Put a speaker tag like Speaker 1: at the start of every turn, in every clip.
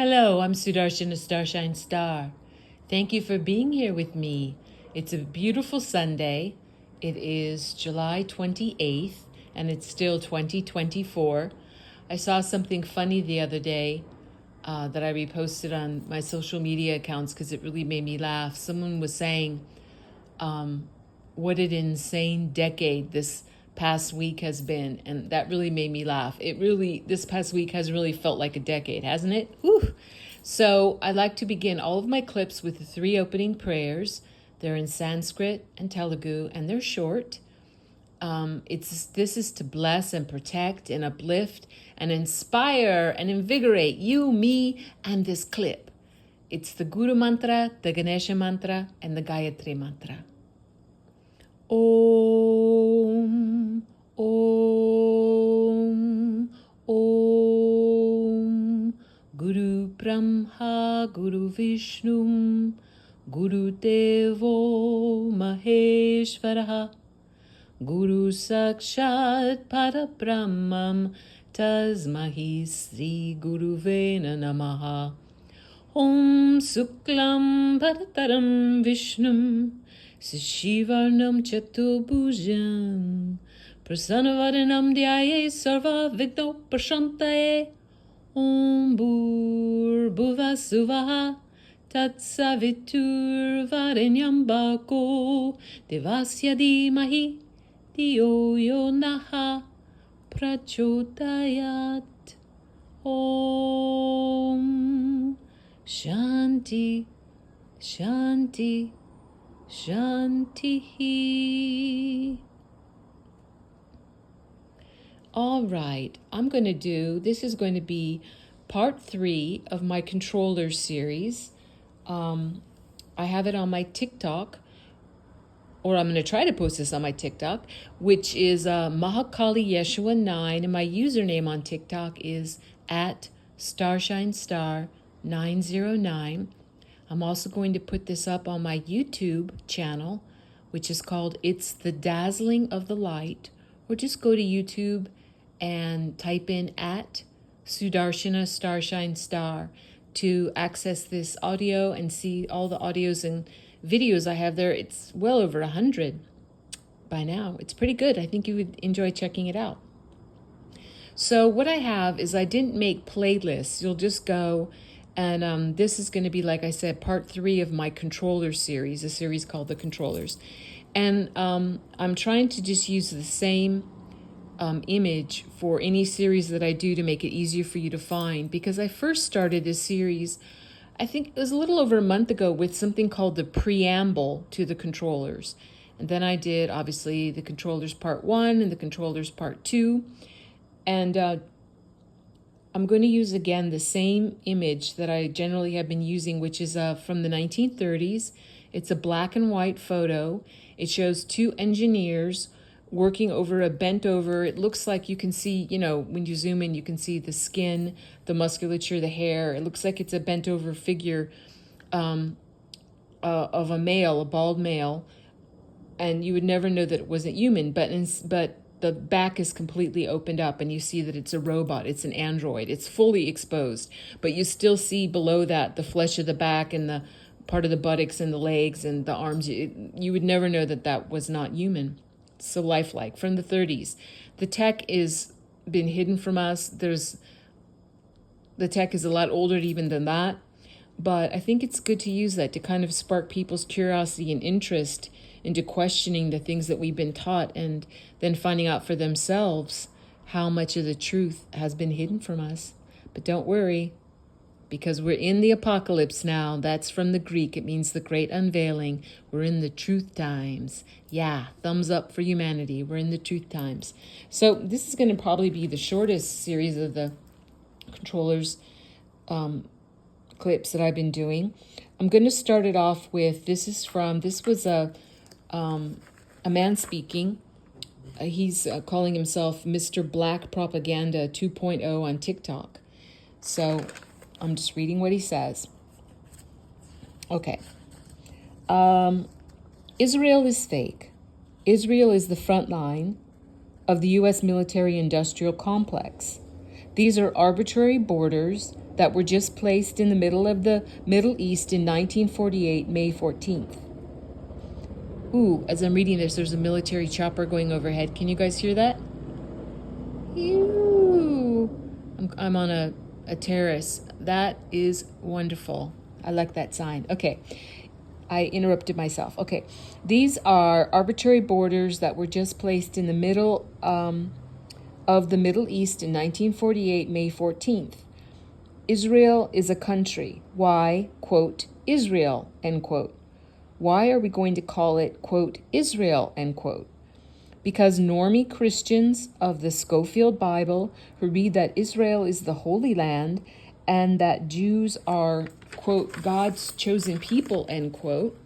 Speaker 1: Hello, I'm Sudarshan, a Starshine Star. Thank you for being here with me. It's a beautiful Sunday. It is July 28th, and it's still 2024. I saw something funny the other day that I reposted on my social media accounts because it really made me laugh. Someone was saying, what an insane decade this past week has been, and that really made me laugh. This past week has really felt like a decade, hasn't it? Whew. So I like to begin all of my clips with the 3 opening prayers. They're in Sanskrit and Telugu, and they're short. This is to bless and protect and uplift and inspire and invigorate you, me, and this clip. It's the Guru Mantra, the Ganesha Mantra, and the Gayatri Mantra. Om, Om, Om, Guru Brahma, Guru Vishnu, Guru Devo Maheshwaraha, Guru Sakshat Parabrahmam, Tasmahi Sri Guruvena Namaha. Om Suklam Bharataram Vishnum, Sishivarnam Chatubhujam, Prasanavaranam Dhyaye Sarva Vigno Prashantaye. Om Bhur Suvaha Tatsavitur Varenyam Bhako Devasya Dhimahi Dhiyo Yo Naha Prachodayat. Om Shanti Shanti Shanti. All right, this is going to be part 3 of my controller series. I have it on my TikTok, or I'm going to try to post this on my TikTok, which is Mahakali Yeshua 9, and my username on TikTok is at StarshineStar909. I'm also going to put this up on my YouTube channel, which is called It's the Dazzling of the Light, or just go to YouTube and type in at Sudarshana Starshine Star to access this audio and see all the audios and videos I have there. It's well over 100 by now. It's pretty good. I think you would enjoy checking it out. So what I have is I didn't make playlists. You'll just go and this is going to be, like I said, part 3 of my controller series, a series called The Controllers. And I'm trying to just use the same image for any series that I do to make it easier for you to find. Because I first started this series, I think it was a little over a month ago, with something called the preamble to The Controllers. And then I did, obviously, The Controllers Part 1 and The Controllers Part 2. And I'm going to use again the same image that I generally have been using, which is from the 1930s. It's a black and white photo. It shows 2 engineers working over a bent over. It looks like you can see, when you zoom in, you can see the skin, the musculature, the hair. It looks like it's a bent over figure of a male, a bald male. And you would never know that it wasn't human, but the back is completely opened up and you see that it's a robot, it's an android, it's fully exposed. But you still see below that the flesh of the back and the part of the buttocks and the legs and the arms. You would never know that that was not human. So lifelike, from the 30s. The tech is been hidden from us. The tech is a lot older even than that. But I think it's good to use that to kind of spark people's curiosity and interest into questioning the things that we've been taught, and then finding out for themselves how much of the truth has been hidden from us. But don't worry, because we're in the apocalypse now. That's from the Greek. It means the great unveiling. We're in the truth times. Yeah, thumbs up for humanity. We're in the truth times. So this is going to probably be the shortest series of the controllers clips that I've been doing. I'm going to start it off with, this was a man speaking. He's calling himself Mr. Black Propaganda 2.0 on TikTok. So I'm just reading what he says. Okay. Israel is fake. Israel is the front line of the U.S. military-industrial complex. These are arbitrary borders that were just placed in the middle of the Middle East in 1948, May 14th. Ooh, as I'm reading this, there's a military chopper going overhead. Can you guys hear that? Ew. I'm on a terrace. That is wonderful. I like that sign. Okay. I interrupted myself. Okay. These are arbitrary borders that were just placed in the middle of the Middle East in 1948, May 14th. Israel is a country. Why, quote, Israel, end quote. Why are we going to call it, quote, Israel, end quote? Because normie Christians of the Scofield Bible who read that Israel is the Holy Land and that Jews are, quote, God's chosen people, end quote,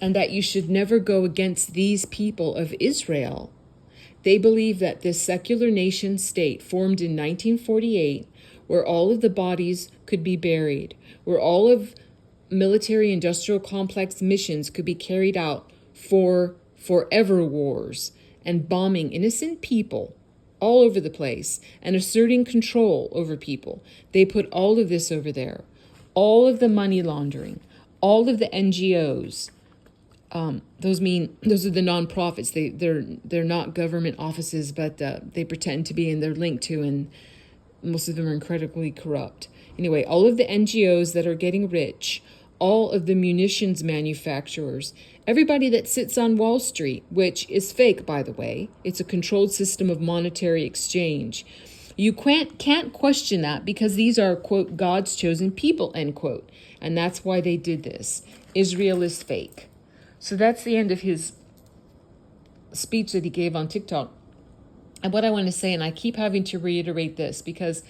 Speaker 1: and that you should never go against these people of Israel. They believe that this secular nation state formed in 1948, where all of the bodies could be buried, where all of military-industrial complex missions could be carried out for forever wars and bombing innocent people all over the place and asserting control over people. They put all of this over there. All of the money laundering, all of the NGOs. Those are the nonprofits. They're not government offices, but they pretend to be, and they're linked to, and most of them are incredibly corrupt. Anyway, all of the NGOs that are getting rich, all of the munitions manufacturers, everybody that sits on Wall Street, which is fake, by the way. It's a controlled system of monetary exchange. You can't question that because these are, quote, God's chosen people, end quote. And that's why they did this. Israel is fake. So that's the end of his speech that he gave on TikTok. And what I want to say, and I keep having to reiterate this because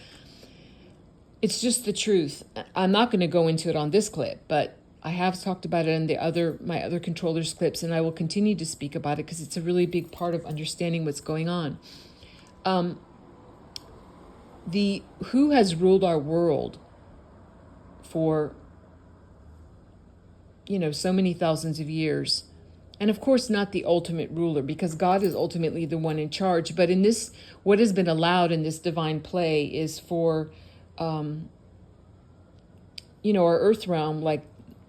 Speaker 1: it's just the truth. I'm not going to go into it on this clip, but I have talked about it in my other controllers clips, and I will continue to speak about it because it's a really big part of understanding what's going on. Who has ruled our world for so many thousands of years. And of course, not the ultimate ruler, because God is ultimately the one in charge. But in this, what has been allowed in this divine play is for, our earth realm, like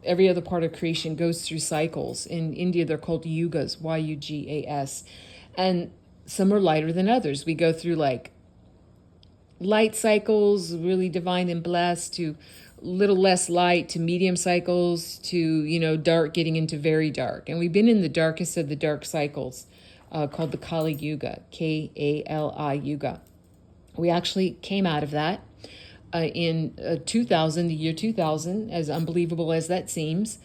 Speaker 1: every other part of creation, goes through cycles. In India, they're called yugas, Y-U-G-A-S. And some are lighter than others. We go through like light cycles, really divine and blessed, to little less light, to medium cycles, to, dark, getting into very dark. And we've been in the darkest of the dark cycles, called the Kali Yuga, K-A-L-I Yuga. We actually came out of that in the year 2000, as unbelievable as that seems.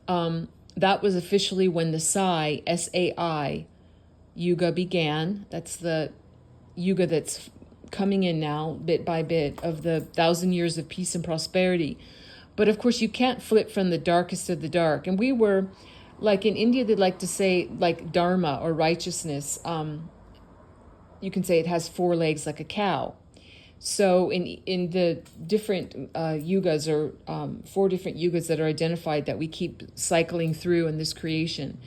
Speaker 1: That was officially when the Sai, S-A-I, Yuga began. That's the Yuga that's coming in now, bit by bit, of the 1,000 years of peace and prosperity. But of course, you can't flip from the darkest of the dark. And we were, like in India, they like to say, like dharma or righteousness. You can say it has 4 legs like a cow. So in the different yugas, or 4 different yugas that are identified that we keep cycling through in this creation,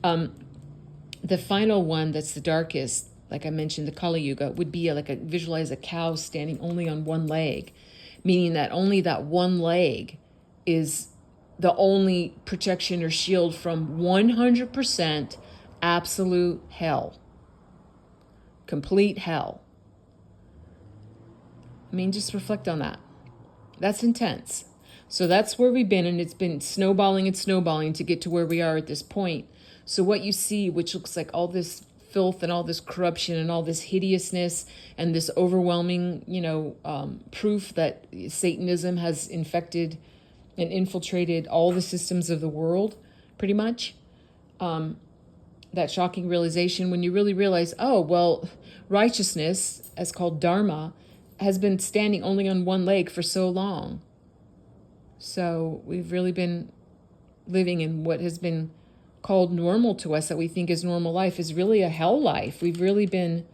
Speaker 1: the final one that's the darkest, like I mentioned, the Kali Yuga, would be visualize a cow standing only on one leg, meaning that only that one leg is the only protection or shield from 100% absolute hell. Complete hell. I mean, just reflect on that. That's intense. So that's where we've been, and it's been snowballing and snowballing to get to where we are at this point. So what you see, which looks like all this filth and all this corruption and all this hideousness and this overwhelming, proof that Satanism has infected and infiltrated all the systems of the world, pretty much. That shocking realization when you really realize, oh, well, righteousness, as called dharma, has been standing only on one leg for so long. So we've really been living in what has been called normal to us, that we think is normal life, is really a hell life. We've really been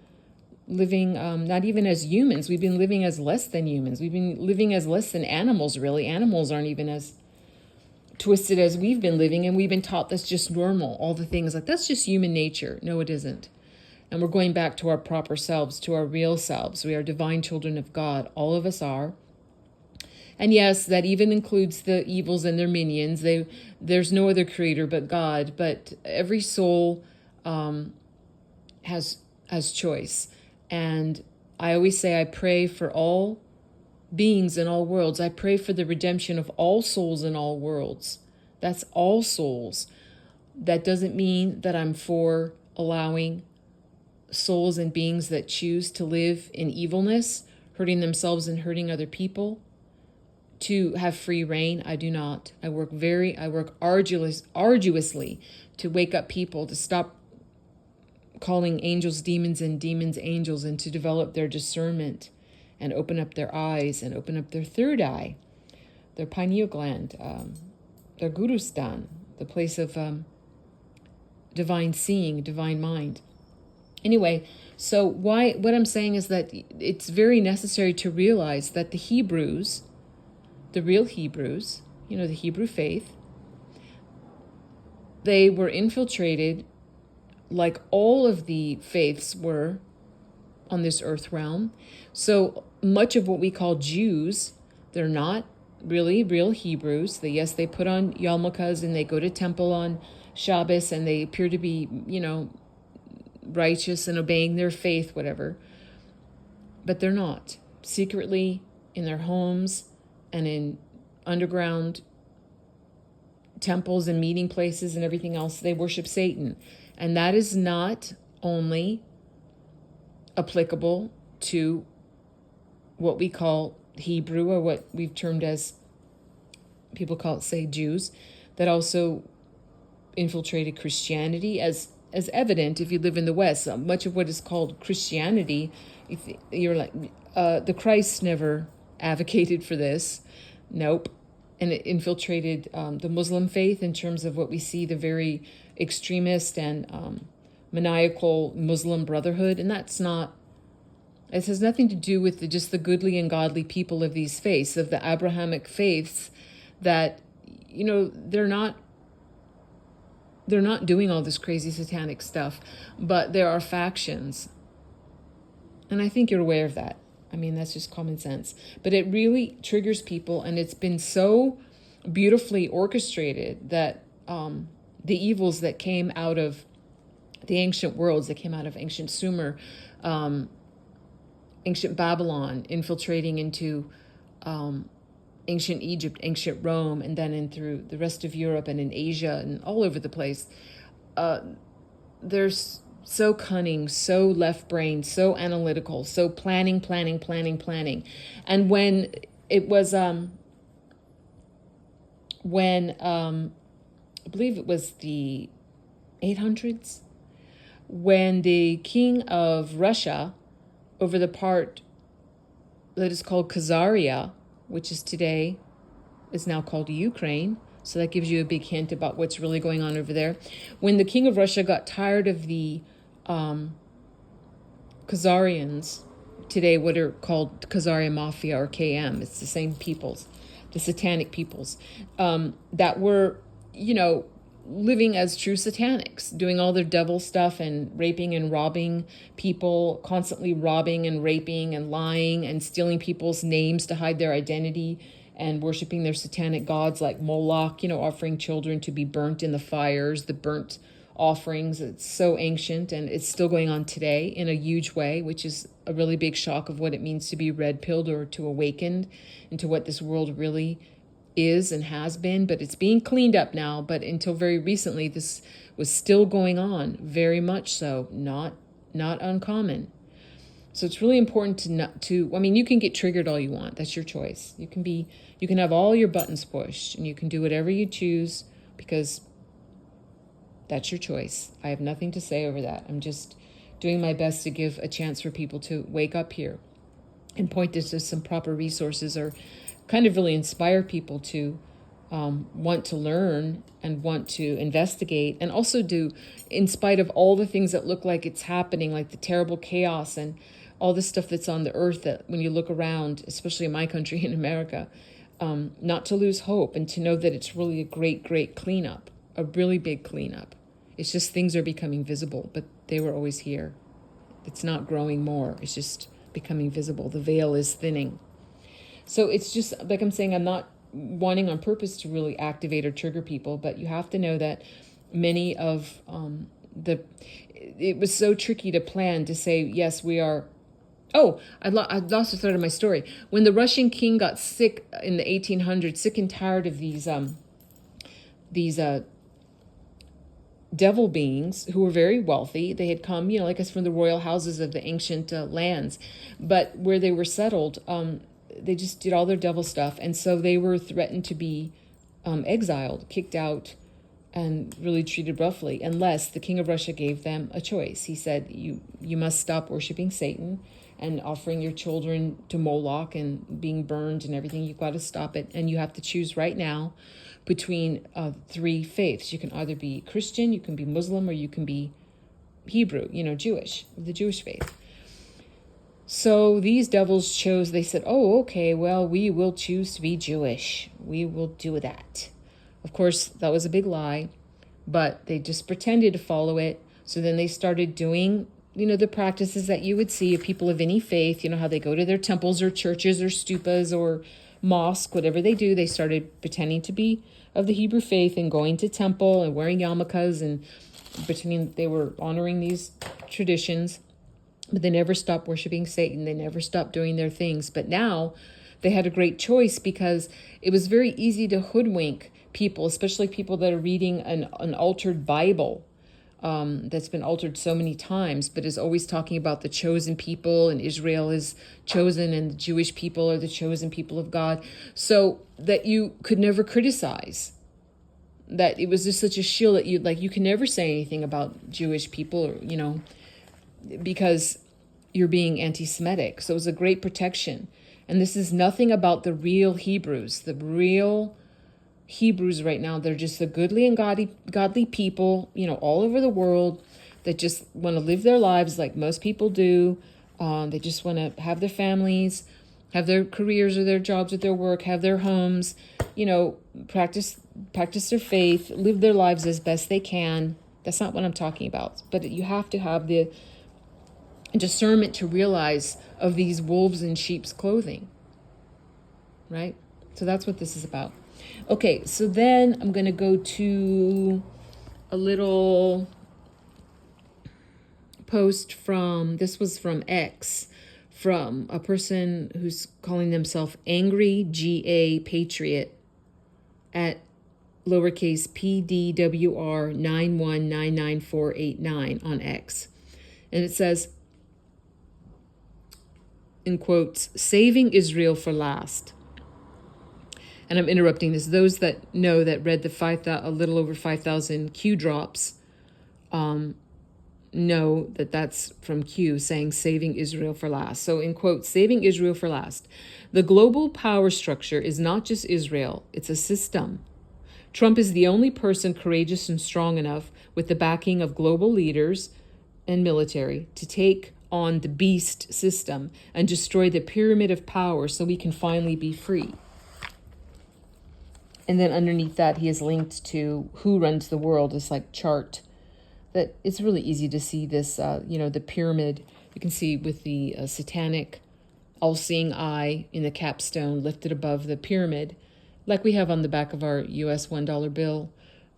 Speaker 1: living not even as humans. We've been living as less than humans. We've been living as less than animals, really. Animals aren't even as twisted as we've been living, and we've been taught that's just normal. All the things like, that's just human nature. No, it isn't. And we're going back to our proper selves, to our real selves. We are divine children of God. All of us are. And yes, that even includes the evils and their minions. There's no other creator but God. But every soul has choice. And I always say I pray for all beings in all worlds. I pray for the redemption of all souls in all worlds. That's all souls. That doesn't mean that I'm for allowing souls and beings that choose to live in evilness, hurting themselves and hurting other people, to have free reign. I do not. I work arduously to wake up people, to stop calling angels demons and demons angels, and to develop their discernment and open up their eyes and open up their third eye, their pineal gland, their gurustan, the place of divine seeing, divine mind. Anyway, so what I'm saying is that it's very necessary to realize that the Hebrews, the real Hebrews, the Hebrew faith, they were infiltrated like all of the faiths were on this earth realm. So much of what we call Jews, they're not really real Hebrews. They put on yarmulkes and they go to temple on Shabbos and they appear to be, righteous and obeying their faith, whatever. But they're not. Secretly in their homes and in underground temples and meeting places and everything else, they worship Satan. And that is not only applicable to what we call Hebrew, or what we've termed as, people call it, say, Jews, that also infiltrated Christianity, as evident if you live in the West. Much of what is called Christianity, if you're like, the Christ never advocated for this. Nope. And it infiltrated the Muslim faith in terms of what we see, the very extremist and maniacal Muslim Brotherhood. And it has nothing to do with just the goodly and godly people of these faiths, of the Abrahamic faiths, that, they're not doing all this crazy satanic stuff, but there are factions. And I think you're aware of that. I mean, that's just common sense. But it really triggers people, and it's been so beautifully orchestrated that the evils that came out of the ancient worlds, that came out of ancient Sumer, ancient Babylon, infiltrating into ancient Egypt, ancient Rome, and then in through the rest of Europe and in Asia and all over the place. They're so cunning, so left-brained, so analytical, so planning. And when it was, I believe it was the 800s, when the king of Russia, over the part that is called Khazaria, which is now called Ukraine. So that gives you a big hint about what's really going on over there. When the king of Russia got tired of the Khazarians, today what are called Khazaria Mafia or KM, it's the same peoples, the satanic peoples, that were, living as true satanics, doing all their devil stuff and raping and robbing people, constantly robbing and raping and lying and stealing people's names to hide their identity, and worshiping their satanic gods like Moloch, offering children to be burnt in the fires, the burnt offerings. It's so ancient, and it's still going on today in a huge way, which is a really big shock of what it means to be red-pilled or to awakened into what this world really is and has been. But it's being cleaned up now. But until very recently, this was still going on, very much so, not uncommon. So it's really important you can get triggered all you want. That's your choice. You can have all your buttons pushed, and you can do whatever you choose, because that's your choice. I have nothing to say over that. I'm just doing my best to give a chance for people to wake up here and point to some proper resources, or kind of really inspire people to want to learn and want to investigate, and also do, in spite of all the things that look like it's happening, like the terrible chaos and all this stuff that's on the earth, that when you look around, especially in my country, in America, not to lose hope, and to know that it's really a great, great cleanup, a really big cleanup. It's just things are becoming visible, but they were always here. It's not growing more. It's just becoming visible. The veil is thinning. So it's just, like I'm saying, I'm not wanting on purpose to really activate or trigger people, but you have to know that many of it was so tricky to plan to say, yes, we are. Oh, I lost the thread of my story. When the Russian king got sick in the 1800s, sick and tired of these devil beings who were very wealthy. They had come, like us, from the royal houses of the ancient lands, but where they were settled, they just did all their devil stuff, and so they were threatened to be exiled, kicked out, and really treated roughly, unless the king of Russia gave them a choice. He said, you must stop worshiping Satan and offering your children to Moloch and being burned and everything. You've got to stop it, and you have to choose right now between 3 faiths. You can either be Christian, you can be Muslim, or you can be Hebrew, Jewish, the Jewish faith. So these devils chose, they said, oh, okay, well, we will choose to be Jewish. We will do that. Of course, that was a big lie, but they just pretended to follow it. So then they started doing, the practices that you would see of people of any faith, how they go to their temples or churches or stupas or mosque, whatever they do. They started pretending to be of the Hebrew faith and going to temple and wearing yarmulkes and pretending they were honoring these traditions. But they never stopped worshiping Satan. They never stopped doing their things. But now they had a great choice, because it was very easy to hoodwink people, especially people that are reading an altered Bible that's been altered so many times, but is always talking about the chosen people, and Israel is chosen, and the Jewish people are the chosen people of God. So that you could never criticize. That it was just such a shield that you can never say anything about Jewish people, or, because you're being anti-Semitic. So it was a great protection. And this is nothing about the real Hebrews. The real Hebrews right now, they're just the goodly and godly people, all over the world, that just want to live their lives like most people do. They just want to have their families, have their careers or their jobs or their work, have their homes, practice their faith, live their lives as best they can. That's not what I'm talking about. But you have to have the discernment to realize of these wolves in sheep's clothing, right? So that's what this is about. Okay, so then I'm going to go to a little post this was from X, from a person who's calling themselves Angry GA Patriot at lowercase PDWR 9199489 on X. And it says, in quotes, saving Israel for last. And I'm interrupting this. Those that know, that read a little over 5,000 Q drops, know that that's from Q saying saving Israel for last. So in quotes, saving Israel for last. The global power structure is not just Israel, it's a system. Trump is the only person courageous and strong enough, with the backing of global leaders and military, to take on the beast system and destroy the pyramid of power so we can finally be free. And then underneath that, he is linked to who runs the world, this chart that it's really easy to see this, the pyramid. You can see with the satanic all-seeing eye in the capstone lifted above the pyramid, like we have on the back of our US $1 bill.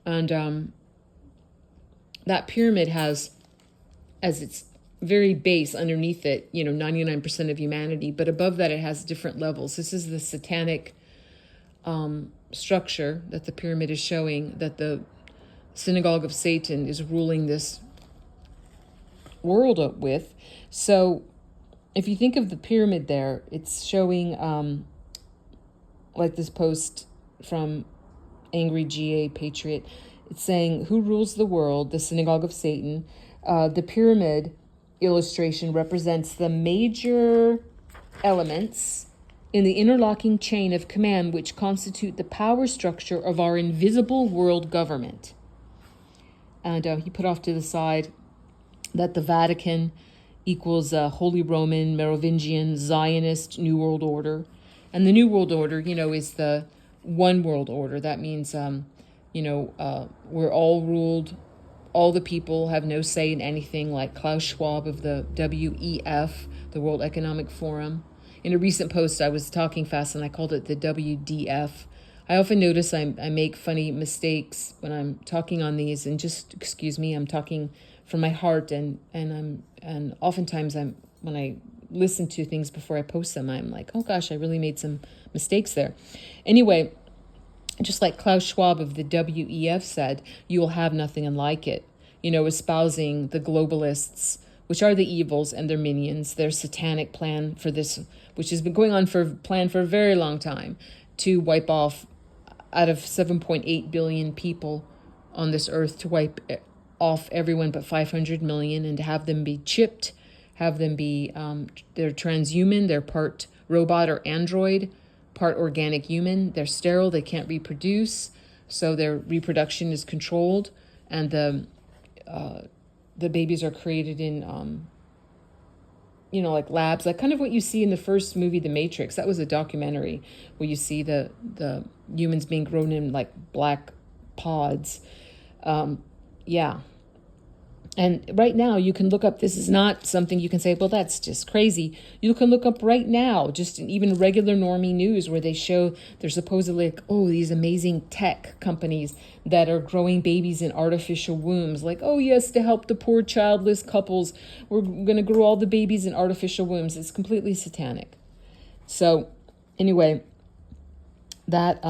Speaker 1: And that pyramid has, as its very base underneath it, 99% of humanity, but above that it has different levels. This is the satanic structure that the pyramid is showing, that the synagogue of Satan is ruling this world with. So if you think of the pyramid there, it's showing like this post from Angry GA Patriot. It's saying, who rules the world? The synagogue of Satan. The pyramid illustration represents the major elements in the interlocking chain of command which constitute the power structure of our invisible world government. And he put off to the side that the Vatican equals Holy Roman, Merovingian, Zionist, New World Order. And the New World Order, is the one world order. That means, we're all ruled all the people have no say in anything, like Klaus Schwab of the WEF, the World Economic Forum. In a recent post, I was talking fast and I called it the WDF. I often notice I make funny mistakes when I'm talking on these, and just excuse me, I'm talking from my heart, and oftentimes when I listen to things before I post them, I'm like, oh gosh, I really made some mistakes there. Anyway, just like Klaus Schwab of the WEF said, you will have nothing unlike it, espousing the globalists, which are the evils, and their minions, their satanic plan for this, which has been going on for a very long time, to wipe off, out of 7.8 billion people on this earth, to wipe off everyone but 500 million, and to have them be chipped, have them be, they're transhuman, they're part robot or android, part organic human, they're sterile, they can't reproduce, so their reproduction is controlled, and the babies are created in, like labs, like kind of what you see in the first movie, The Matrix. That was a documentary where you see the humans being grown in like black pods. Yeah. And right now you can look up, this is not something you can say, well, that's just crazy. You can look up right now, just in even regular normie news, where they show they're supposedly like, oh, these amazing tech companies that are growing babies in artificial wombs. Like, oh yes, to help the poor childless couples, we're going to grow all the babies in artificial wombs. It's completely satanic. So anyway, that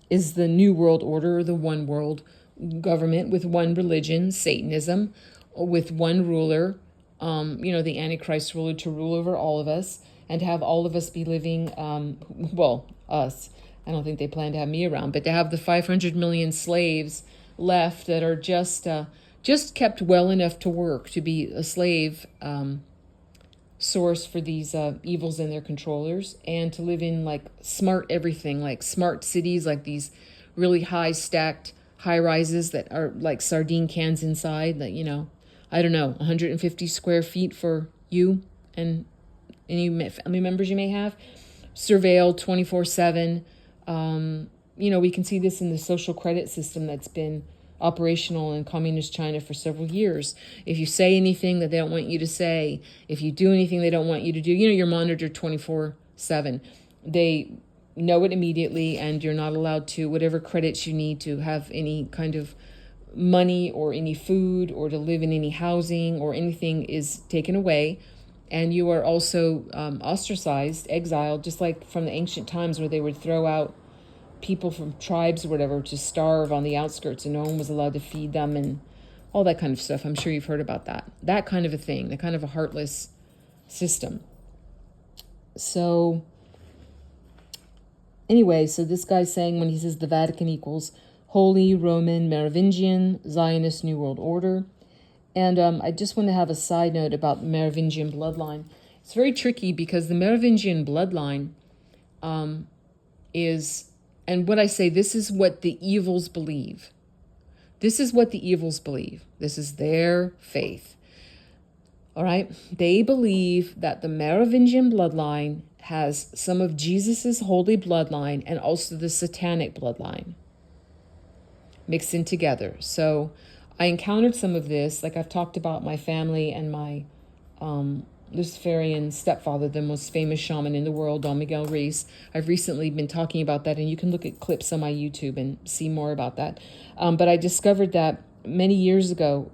Speaker 1: is the New World Order, the one world government with one religion, Satanism, with one ruler, the Antichrist ruler, to rule over all of us, and to have all of us be living, us. I don't think they plan to have me around, but to have the 500 million slaves left that are just kept well enough to work, to be a slave source for these evils and their controllers, and to live in like smart everything, like smart cities, like these really high stacked high rises that are like sardine cans inside, that, I don't know, 150 square feet for you and any family members you may have, surveilled 24/7. We can see this in the social credit system that's been operational in communist China for several years. If you say anything that they don't want you to say, if you do anything they don't want you to do, you're monitored 24/7. They know it immediately, and you're not allowed to, whatever credits you need to have any kind of money or any food or to live in any housing or anything is taken away. And you are also ostracized, exiled, just like from the ancient times where they would throw out people from tribes or whatever to starve on the outskirts, and no one was allowed to feed them and all that kind of stuff. I'm sure you've heard about that. That kind of a thing, that kind of a heartless system. So anyway, so this guy's saying, when he says the Vatican equals Holy Roman Merovingian Zionist New World Order. And I just want to have a side note about the Merovingian bloodline. It's very tricky because the Merovingian bloodline is, and what I say, this is what the evils believe. This is what the evils believe. This is their faith. All right? They believe that the Merovingian bloodline has some of Jesus's holy bloodline and also the satanic bloodline mixed in together. So I encountered some of this, like I've talked about my family and my Luciferian stepfather, the most famous shaman in the world, Don Miguel Ruiz. I've recently been talking about that, and you can look at clips on my YouTube and see more about that. But I discovered that many years ago,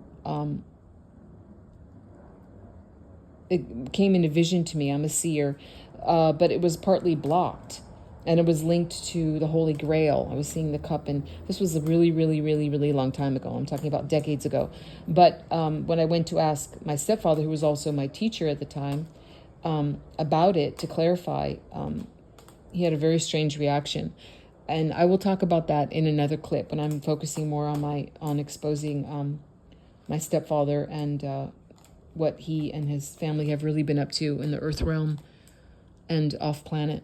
Speaker 1: it came in a vision to me. I'm a seer, but it was partly blocked. And it was linked to the Holy Grail. I was seeing the cup, and this was a really, really, really, really long time ago. I'm talking about decades ago. But when I went to ask my stepfather, who was also my teacher at the time, about it to clarify, he had a very strange reaction. And I will talk about that in another clip when I'm focusing more on exposing my stepfather and what he and his family have really been up to in the earth realm and off planet.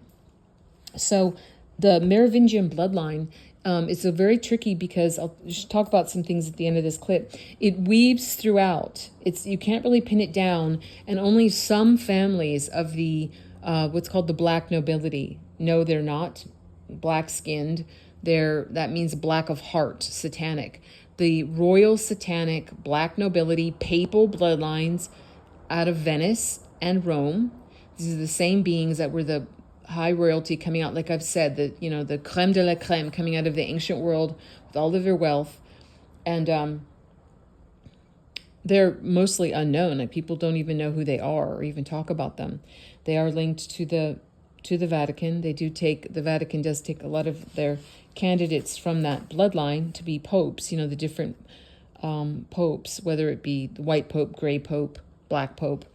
Speaker 1: So the Merovingian bloodline is a very tricky, because I'll just talk about some things at the end of this clip. It weaves throughout. You can't really pin it down, and only some families of the what's called the black nobility. No, they're not black-skinned. That means black of heart, satanic. the royal satanic black nobility papal bloodlines out of Venice and Rome. These are the same beings that were the high royalty coming out, like I've said, the creme de la creme coming out of the ancient world with all of their wealth. And they're mostly unknown. Like, people don't even know who they are or even talk about them. They are linked to the Vatican. The Vatican does take a lot of their candidates from that bloodline to be popes, the different popes, whether it be the white pope, gray pope, black pope.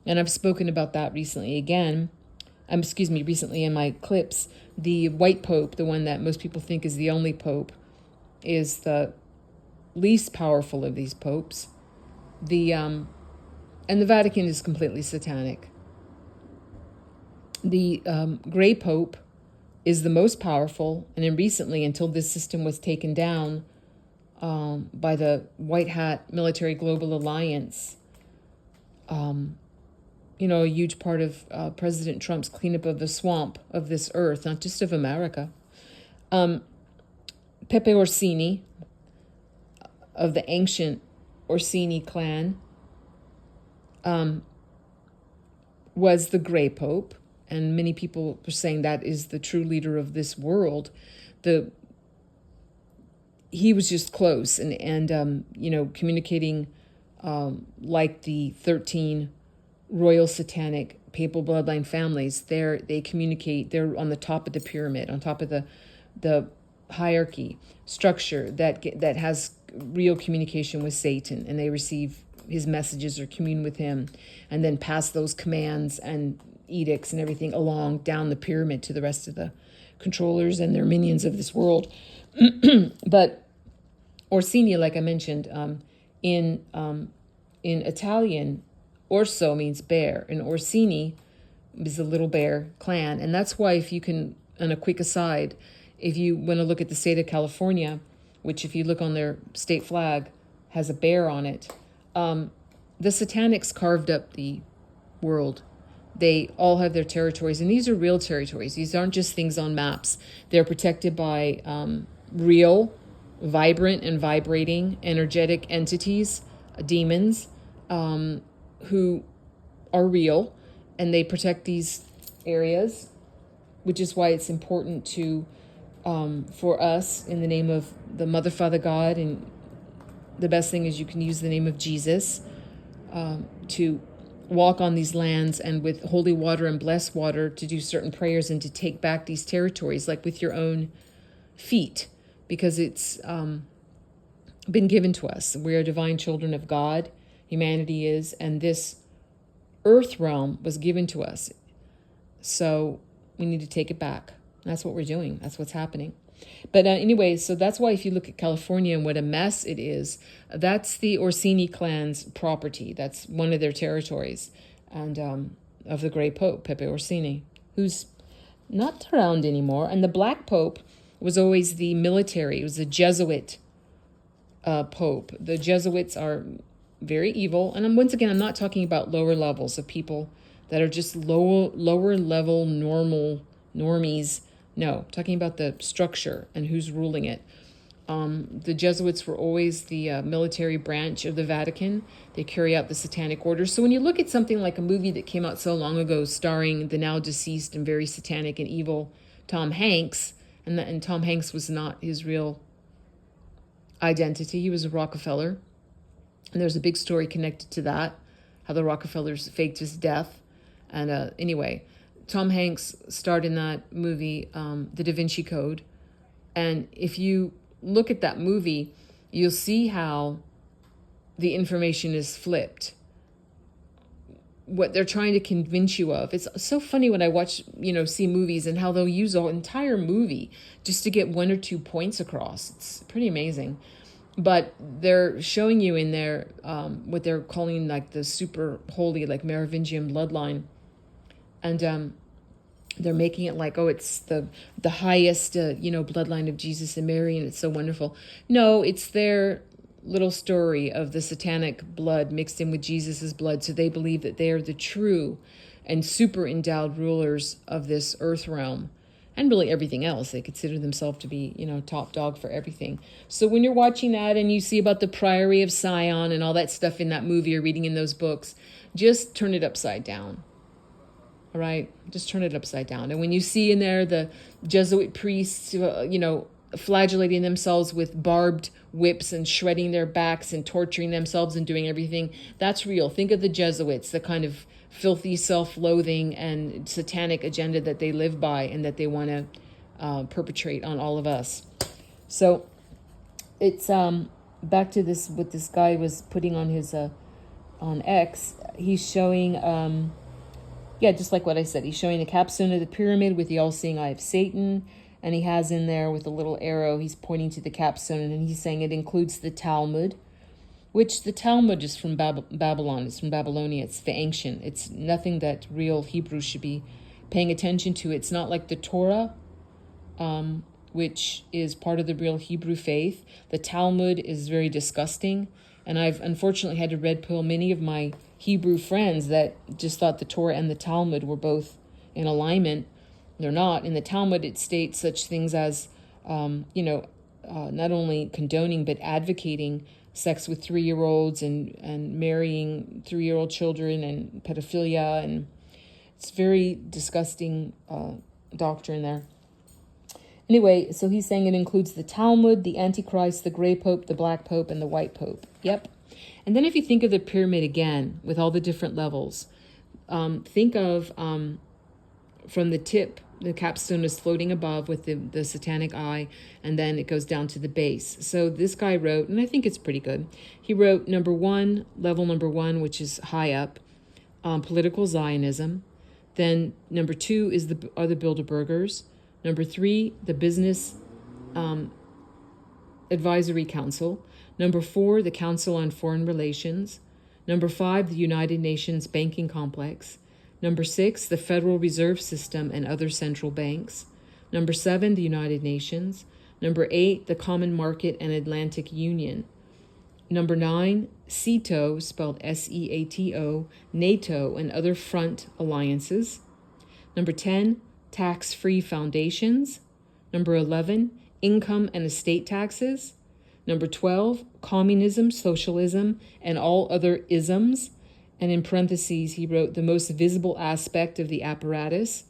Speaker 1: And I've spoken about that recently recently in my clips. The white pope, the one that most people think is the only pope, is the least powerful of these popes. And the Vatican is completely satanic. The gray pope is the most powerful, and then recently, until this system was taken down by the White Hat Military Global Alliance, a huge part of President Trump's cleanup of the swamp of this earth, not just of America. Pepe Orsini, of the ancient Orsini clan, was the gray pope, and many people are saying that is the true leader of this world. He was just close and communicating like the 13 royal satanic papal bloodline families. They communicate. They're on the top of the pyramid, on top of the hierarchy structure that has real communication with Satan, and they receive his messages or commune with him, and then pass those commands and edicts and everything along down the pyramid to the rest of the controllers and their minions of this world. But Orsini, like I mentioned, in Italian, Orso means bear, and Orsini is the little bear clan. And that's why, if you can, on a quick aside, if you want to look at the state of California, which if you look on their state flag has a bear on it, the Satanics carved up the world. They all have their territories, and these are real territories. These aren't just things on maps. They're protected by real, vibrant and vibrating energetic entities, demons, who are real, and they protect these areas, which is why it's important to, for us, in the name of the Mother, Father, God, and the best thing is you can use the name of Jesus, to walk on these lands and with holy water and blessed water to do certain prayers and to take back these territories, like with your own feet, because it's been given to us. We are divine children of God. Humanity is, and this earth realm was given to us. So we need to take it back. That's what we're doing. That's what's happening. But anyway, so that's why if you look at California and what a mess it is, that's the Orsini clan's property. That's one of their territories, and of the Gray Pope, Pepe Orsini, who's not around anymore. And the Black Pope was always the military. It was the Jesuit Pope. The Jesuits are very evil. And once again, I'm not talking about lower levels of people that are just lower level normies. No, I'm talking about the structure and who's ruling it. The Jesuits were always the military branch of the Vatican. They carry out the satanic orders. So when you look at something like a movie that came out so long ago starring the now deceased and very satanic and evil Tom Hanks, and Tom Hanks was not his real identity. He was a Rockefeller. And there's a big story connected to that, how the Rockefellers faked his death. And anyway, Tom Hanks starred in that movie, The Da Vinci Code. And if you look at that movie, you'll see how the information is flipped. What they're trying to convince you of. It's so funny when I watch, see movies and how they'll use an entire movie just to get one or 2 points across. It's pretty amazing. But they're showing you in there what they're calling like the super holy, like Merovingian bloodline. And they're making it like, oh, it's the highest, bloodline of Jesus and Mary, and it's so wonderful. No, it's their little story of the satanic blood mixed in with Jesus's blood. So they believe that they are the true and super endowed rulers of this earth realm. and really everything else. They consider themselves to be, top dog for everything. So when you're watching that and you see about the Priory of Sion and all that stuff in that movie or reading in those books, just turn it upside down. All right? Just turn it upside down. And when you see in there the Jesuit priests, flagellating themselves with barbed whips and shredding their backs and torturing themselves and doing everything, that's real. Think of the Jesuits, the kind of filthy self-loathing and satanic agenda that they live by and that they want to perpetrate on all of us. So it's back to this, what this guy was putting on his on X. He's showing just like what I said, he's showing the capstone of the pyramid with the all-seeing eye of Satan, and he has in there with a little arrow, he's pointing to the capstone, and he's saying it includes the Talmud, which the Talmud is from Babylon. It's from Babylonia. It's the ancient. It's nothing that real Hebrews should be paying attention to. It's not like the Torah, which is part of the real Hebrew faith. The Talmud is very disgusting, and I've unfortunately had to red pill many of my Hebrew friends that just thought the Torah and the Talmud were both in alignment. They're not. In the Talmud, it states such things as, not only condoning but advocating sex with 3-year-olds and marrying 3-year-old children and pedophilia, and it's very disgusting doctrine there. Anyway, so he's saying it includes the Talmud, the Antichrist, the gray pope, the black pope, and the white pope. Yep. And then if you think of the pyramid again with all the different levels, think of from the tip, the capstone is floating above with the satanic eye, and then it goes down to the base. So this guy wrote, and I think it's pretty good, he wrote level number one, which is high up, political Zionism. Then number 2 are the Bilderbergers. Number 3, the Business Advisory Council. Number 4, the Council on Foreign Relations. Number 5, the United Nations Banking Complex. Number 6, the Federal Reserve System and other central banks. Number 7, the United Nations. Number 8, the Common Market and Atlantic Union. Number 9, SEATO, spelled SEATO, NATO and other front alliances. Number 10, tax-free foundations. Number 11, income and estate taxes. Number 12, communism, socialism, and all other isms. And in parentheses, he wrote the most visible aspect of the apparatus.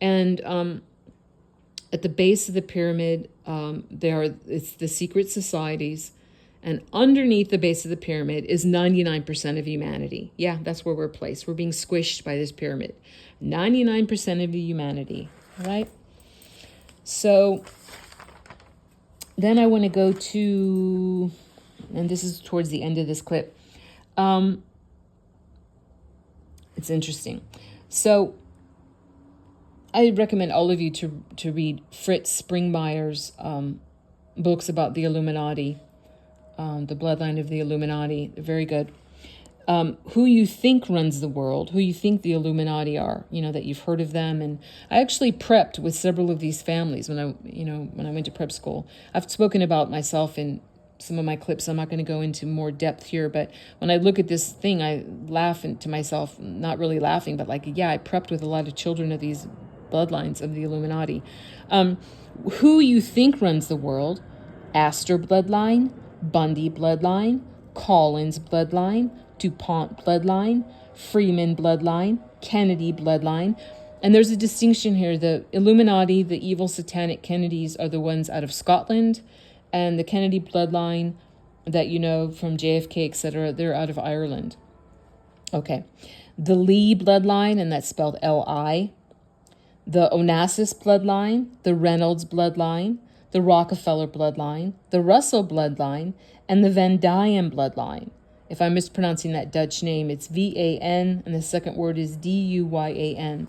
Speaker 1: And at the base of the pyramid, it's the secret societies. And underneath the base of the pyramid is 99% of humanity. Yeah, that's where we're placed. We're being squished by this pyramid. 99% of the humanity, all right? So then I want to go to, and this is towards the end of this clip. It's interesting. So I recommend all of you to read Fritz Springmeier's books about the Illuminati, the bloodline of the Illuminati. They're very good. Who you think runs the world, who you think the Illuminati are, that you've heard of them. And I actually prepped with several of these families when I went to prep school. I've spoken about myself in some of my clips. I'm not going to go into more depth here, but when I look at this thing, I laugh to myself, not really laughing, but I prepped with a lot of children of these bloodlines of the Illuminati. Who you think runs the world: Astor bloodline, Bundy bloodline, Collins bloodline, DuPont bloodline, Freeman bloodline, Kennedy bloodline. And there's a distinction here. The Illuminati, the evil satanic Kennedys, are the ones out of Scotland, and the Kennedy bloodline that from JFK, etc., they're out of Ireland. Okay. The Lee bloodline, and that's spelled L-I. The Onassis bloodline, the Reynolds bloodline, the Rockefeller bloodline, the Russell bloodline, and the Van Dyen bloodline. If I'm mispronouncing that Dutch name, it's V-A-N, and the second word is D-U-Y-A-N.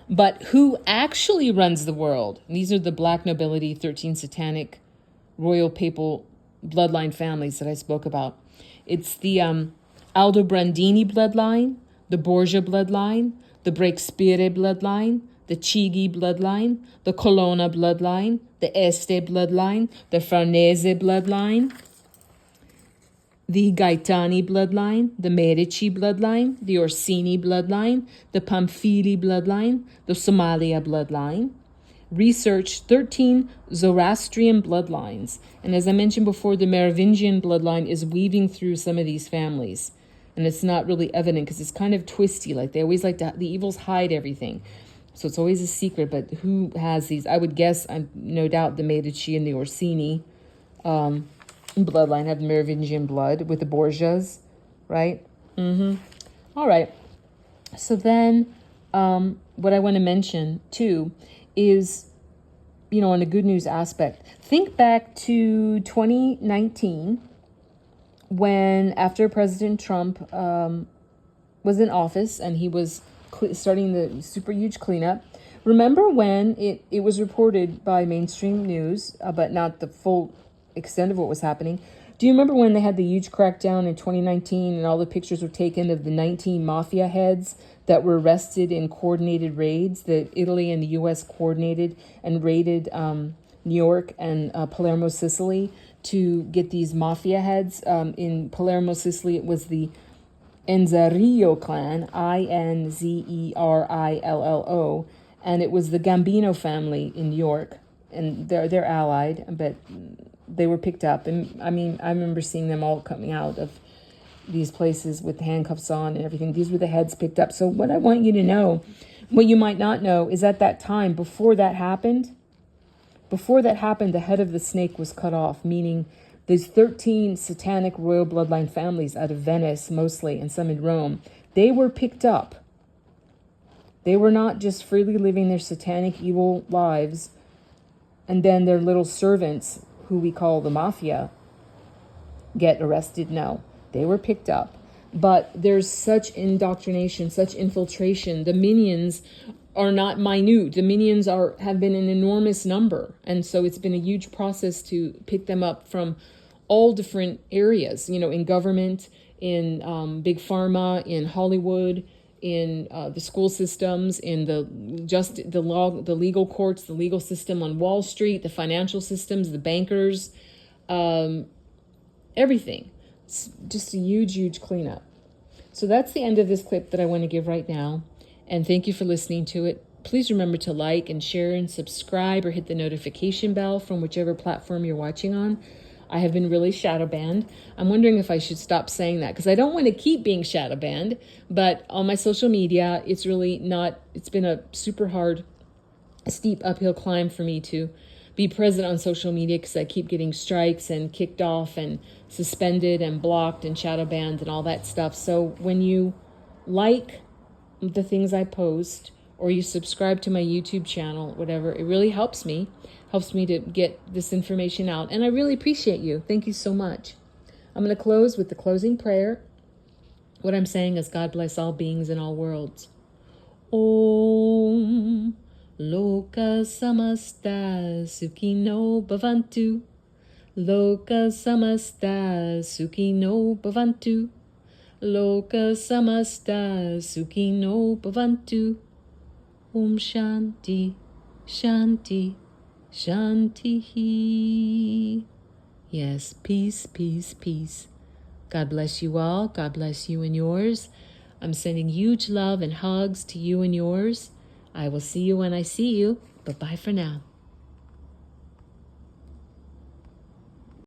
Speaker 1: But who actually runs the world? And these are the Black nobility, 13 satanic royal papal bloodline families that I spoke about. It's the Aldobrandini bloodline, the Borgia bloodline, the Breakspire bloodline, the Chigi bloodline, the Colonna bloodline, the Este bloodline, the Farnese bloodline, the Gaetani bloodline, the Medici bloodline, the Orsini bloodline, the Pamphili bloodline, the Somalia bloodline, researched 13 Zoroastrian bloodlines. And as I mentioned before, the Merovingian bloodline is weaving through some of these families. And it's not really evident because it's kind of twisty. Like they always like to, the evils hide everything. So it's always a secret. But who has these? I would guess, no doubt, the Medici and the Orsini bloodline have Merovingian blood with the Borgias, right? All right. So then what I want to mention, too, is, on a good news aspect, think back to 2019 when, after President Trump was in office and he was starting the super huge cleanup. Remember when it was reported by mainstream news, but not the full extent of what was happening. Do you remember when they had the huge crackdown in 2019 and all the pictures were taken of the 19 mafia heads that were arrested in coordinated raids that Italy and the U.S. coordinated and raided New York and Palermo, Sicily, to get these mafia heads? In Palermo, Sicily, it was the Inzerillo clan, Inzerillo, and it was the Gambino family in New York, and they're allied, but they were picked up. And I mean, I remember seeing them all coming out of these places with handcuffs on and everything. These were the heads picked up. So what I want you to know, what you might not know, is at that time, before that happened, the head of the snake was cut off, meaning these 13 satanic royal bloodline families out of Venice mostly, and some in Rome, they were picked up. They were not just freely living their satanic evil lives and then their little servants, who we call the mafia, get arrested. No, they were picked up. But there's such indoctrination, such infiltration. The minions are not minute. The minions have been an enormous number. And so it's been a huge process to pick them up from all different areas, in government, in big pharma, in Hollywood, in the school systems, in the legal courts, the legal system on Wall Street, the financial systems, the bankers, everything. It's just a huge, huge cleanup. So that's the end of this clip that I want to give right now. And thank you for listening to it. Please remember to like and share and subscribe or hit the notification bell from whichever platform you're watching on. I have been really shadow banned. I'm wondering if I should stop saying that because I don't want to keep being shadow banned. But on my social media, it's really not, it's been a super hard, steep uphill climb for me to be present on social media because I keep getting strikes and kicked off and suspended and blocked and shadow banned and all that stuff. So when you like the things I post or you subscribe to my YouTube channel, whatever, it really helps me to get this information out. And I really appreciate you. Thank you so much. I'm going to close with the closing prayer. What I'm saying is God bless all beings in all worlds. Om Loka Samasta Sukhino Bhavantu. Loka Samasta Sukhino Bhavantu. Loka Samasta Sukhino Bhavantu. Om Shanti, Shanti, Shanti. Yes, peace, peace, peace. God bless you all. God bless you and yours. I'm sending huge love and hugs to you and yours. I will see you when I see you. But bye for now.